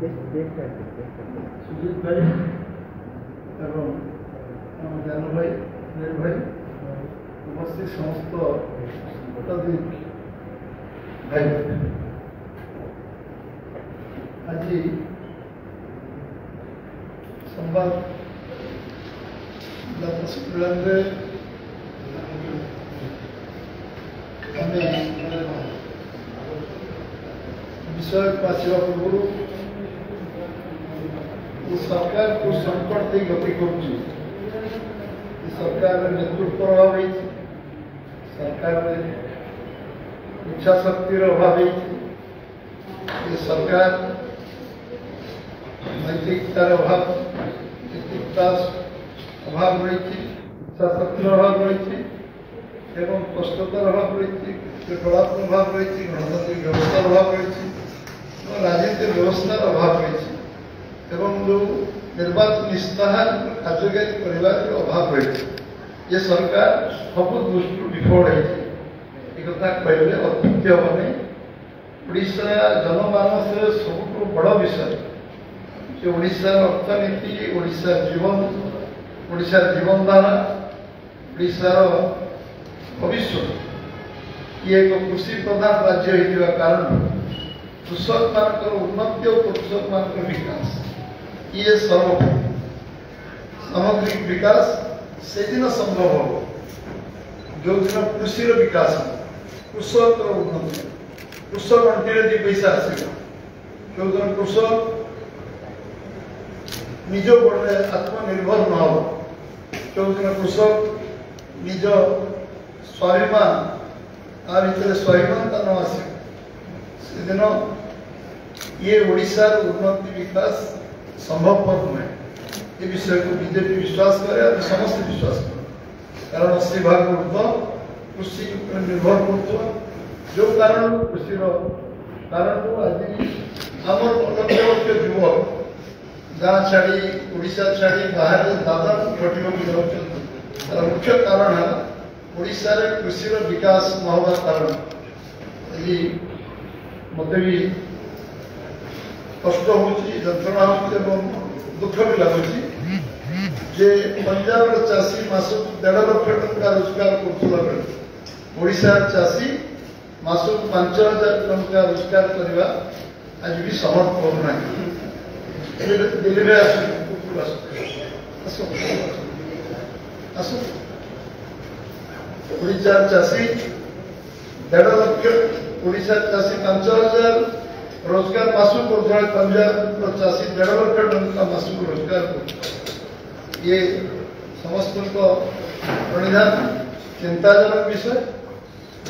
सुजीत भाई एवं ज्ञान भाई नील भाई उपस्थित समस्त शताधिक भाई आज संवाद सम्मेलन विषय को आसवा पूर्व सरकार को संकट से गति कर सरकार नेतृत्व अभाव सरकार इच्छा शक्तिर अभाव सरकार नैतिकतार अभाव नैतिकता अभाव रही इच्छा शक्तिर अभाव रही एवं स्पष्टतार अभाव रही कलात्मक अभाव रही गणतांत्रिक व्यवस्थार अभाव रही राजनीतिक व्यवस्थार अभाव रही एवं जो निर्वाचन इस्ताहार कार्यकारी करने अभाव रही ये सरकार सब दृष्टि विफल है कहले अत्युक्ति हेनी ओडिशा जनमानस सबुठ बड़ विषय जे ओडिशार अर्थनीति ओडिशार जीवनधारा ओडिशार भविष्य ये एक कृषि प्रधान राज्य होता कारण कृषक मान उन्नति और कृषक मान विकास ये सामग्रिक विकास से दिन संभव हो जो दिन कृषि विकास कृषक उन्नति कृषक अंटे दी पैसा आसो जो दिन कृषक निज गोड़े आत्मनिर्भर न हो जो दिन कृषक निज स्वाभिमान आ भर स्वाभिमानता न आस दिन ये ओडिशार उन्नति विकास संभवपर नुहे ये विषय को बीजेपी विश्वास करे समस्त विश्वास कर कारण 80 भाग ऊर्ध कृषि निर्भर कर जो कारण कृषि कारण आज आम लक्ष लक्ष युवक गाँ छाड़ी ओडिशा छाड़ी बाहर दादा घटना जाऊँ तार मुख्य कारण है ओडिशा रे कृषि विकास न होगा कारण मत भी कष्ट हो जंत्रणा हो दुख भी लगुच जे पंजाब चाषी मास 1.5 लाख टंका रोजगार करुला बेले ओडिशार चाषी मास 5,000 टंका रोजगार करने आज भी समर्थ करना दिल्ली में ओडिशार चाषी 1.5 लाख ओडिशार चाषी 5,000 रोजगार मासू को पंजाब चाषी 1.5 लाख टंका मासू को रोजगार ये समस्त प्रणिधान चिंताजनक विषय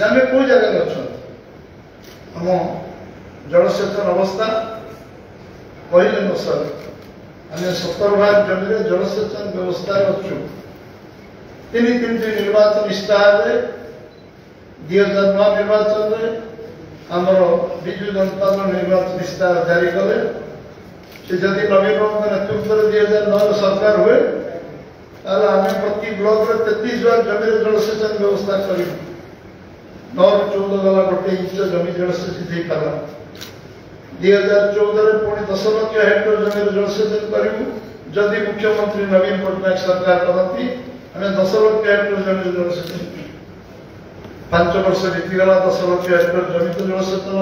आम कौ जगह अच्छा आम जलसेचन अवस्था कहले न सर आम 17 भाग जमी जलसेचन व्यवस्था अच्छु 3 निर्वाचन इस्ताहार 2009 निर्वाचन आमर विजु जनता दल निर्वाचन इस्ताहार जारी कले जदि नवीन नेतृत्व 2009 सरकार हुए आम प्रति ब्लॉक 33 भाग जमी जलसेचन व्यवस्था कर 9-14 गला 1 इंच जमी जलसेचित हो पारा 2014 पुणी 10 लाख हेक्टर जमी जलसेचन करूँ जदि मुख्यमंत्री नवीन पट्टनायक सरकार करती आम 10 लाख हेक्टर जमी जलसेचन 5 वर्ष बीतीगला 10 लाख हेक्टर जमी तो जलसेचन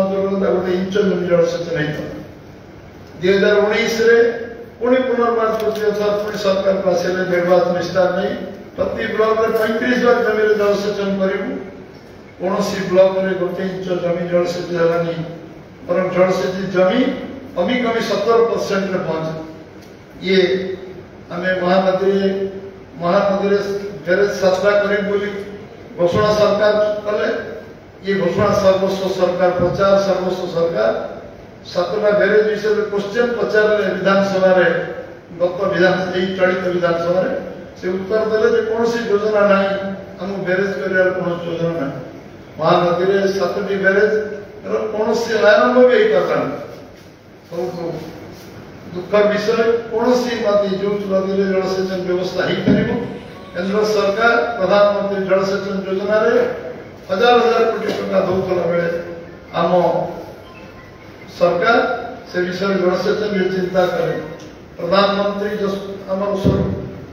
1 इंच जमी जलसेचन होता 2019 पुणी पुनर्वार तृतीय थर पुणी सरकार को आसे निर्वाचन इस्ताहार नहीं प्रति ब्लॉक 35 भाग जमी जलसेचन करूँ कौन ब्लॉक में 1 इंच जमी जलसेचित है बर जलसेचित जमी कमी कमी 70% पहुंच ये आम महानदी बैरेज सातटा कर घोषणा सरकार कले ये घोषणा सर्वस्व सरकार प्रचार सर्वस्व सरकार 7टा बैरेज विषय में क्वेश्चन पचारे विधानसभा गत चलित विधानसभा से उत्तर देले कौन योजना ना आम बैरेज कर कौन योजना ना महानदी में 7टी बैरेज कौन आरंभ भी हो पारा सब दुखर विषय कौन नदी जो नदी में जलसेचन व्यवस्था हो पार केंद्र सरकार प्रधानमंत्री जलसेचन योजना रे 1000 कोटी टंका दौला बेले आम सरकार से विषय जलसेचन चिंता करें। प्रधानमंत्री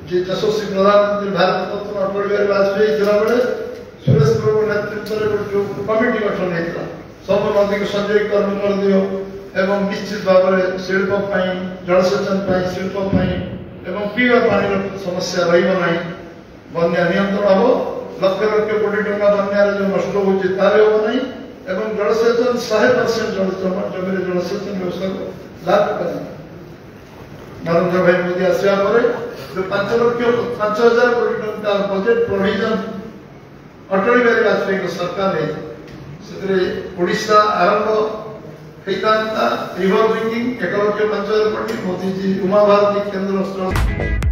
जी यशस्वी प्रधानमंत्री भारत रत्न अटल बिहारी वाजपेयी थिला बेले सुरेश प्रभु नेतृत्व में जो कमिटी गठन होता सब नदी को संजयीकरण कर दियो एवं निश्चित भाव में शिल्प जलसेचन शिल्प एवं पीवा पानी समस्या रही बन्या नियंत्रण हम लक्ष लक्ष कोटी टंका बन्या जो नष्ट होना एवं जलसेचन 100% जमी जलसेचन व्यवस्था को लागू करना। नरेंद्र भाई मोदी आसवा पर जो 5,00,000 कोटी टंका बजेट प्रोविजन अटल बिहारी वाजपेयी सरकार है ओडिशा आरंभ होता रिवर ब्रिंगिंग 1,05,000 कोटी मोदी जी उमा भारती केंद्र स्थल